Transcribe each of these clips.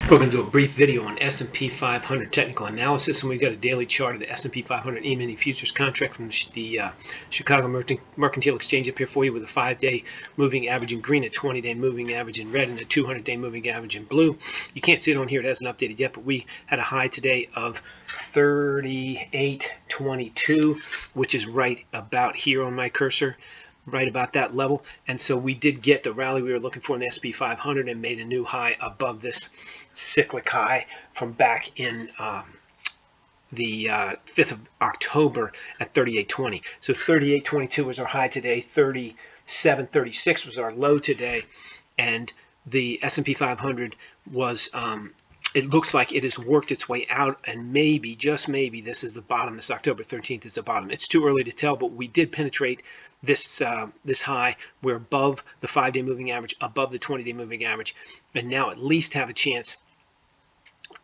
We're going to do a brief video on S&P 500 technical analysis, and we've got a daily chart of the S&P 500 E-mini futures contract from the Chicago Mercantile Exchange up here for you, with a 5-day moving average in green, a 20-day moving average in red, and a 200-day moving average in blue. You can't see it on here; it hasn't updated yet, but we had a high today of 38.22, which is right about here on my cursor, right about that level. And so we did get the rally we were looking for in the S&P 500 and made a new high above this cyclic high from back in the 5th of October at 38.20. So 38.22 was our high today, 37.36 was our low today, and the S&P 500 was it looks like it has worked its way out, and maybe, just maybe, this is the bottom. This October 13th is the bottom. It's too early to tell, but we did penetrate this this high. We're above the 5-day moving average, above the 20-day moving average, and now at least have a chance.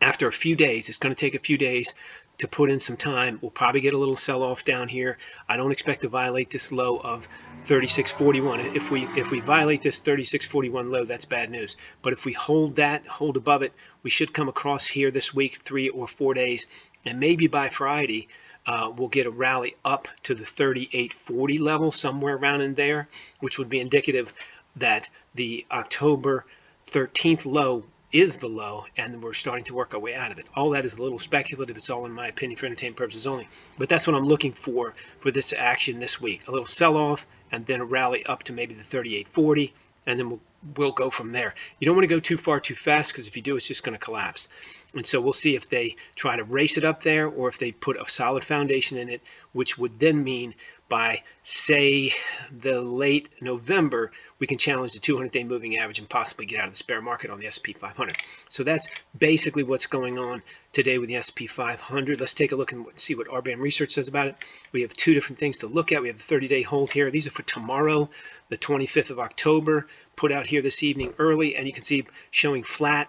After a few days, it's going to take a few days to put in some time. We'll probably get a little sell-off down here. I don't expect to violate this low of 36.41. If we violate this 36.41 low, that's bad news. But if we hold above it, we should come across here this week, 3 or 4 days, and maybe by Friday we'll get a rally up to the 38.40 level, somewhere around in there, which would be indicative that the October 13th low is the low, and we're starting to work our way out of it. All that is a little speculative. It's all, in my opinion, for entertainment purposes only. But that's what I'm looking for this action this week. A little sell-off, and then a rally up to maybe the 38.40, and then we'll go from there. You don't want to go too far too fast, because if you do, it's just going to collapse. And so we'll see if they try to race it up there, or if they put a solid foundation in it, which would then mean by, say, the late November, we can challenge the 200-day moving average and possibly get out of the spare market on the S&P 500. So that's basically what's going on today with the S&P 500. Let's take a look and see what RBM Research says about it. We have two different things to look at. We have the 30-day hold here. These are for tomorrow, the 25th of October, put out here this evening early, and you can see showing flat.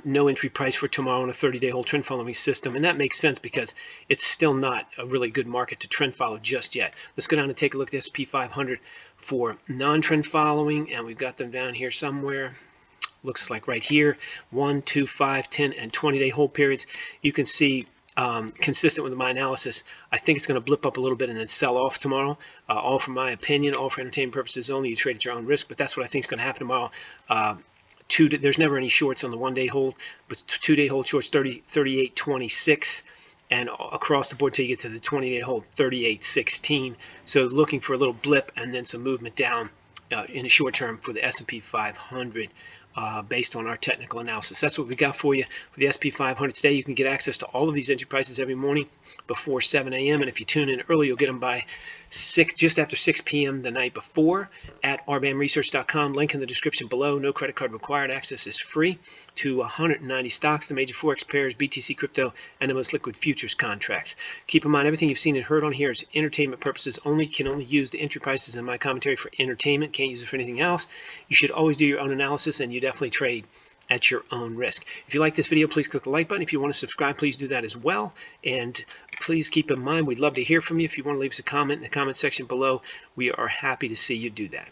No entry price for tomorrow on a 30-day hold trend following system, and that makes sense because it's still not a really good market to trend follow just yet. Let's go down and take a look at the S&P 500 for non-trend following, and we've got them down here somewhere. Looks like right here, 1, 2, 5, 10, and 20-day hold periods. You can see, consistent with my analysis, I think it's going to blip up a little bit and then sell off tomorrow. All for my opinion, all for entertainment purposes only. You trade at your own risk, but that's what I think is going to happen tomorrow. There's never any shorts on the 1-day hold, but 2-day hold shorts 38.26, and across the board till you get to the 20-day hold 38.16. So looking for a little blip and then some movement down in the short term for the S&P 500 based on our technical analysis. That's what we got for you for the S&P 500 today. You can get access to all of these entry prices every morning before 7 a.m. and if you tune in early, you'll get them by just after 6 p.m. the night before at rbamresearch.com. Link in the description below. No credit card required. Access is free to 190 stocks, the major Forex pairs, BTC crypto, and the most liquid futures contracts. Keep in mind, everything you've seen and heard on here is entertainment purposes only. Can only use the entry prices in my commentary for entertainment. Can't use it for anything else. You should always do your own analysis, and you definitely trade at your own risk. If you like this video, please click the like button. If you want to subscribe, please do that as well. And please keep in mind, we'd love to hear from you. If you want to leave us a comment in the comment section below, we are happy to see you do that.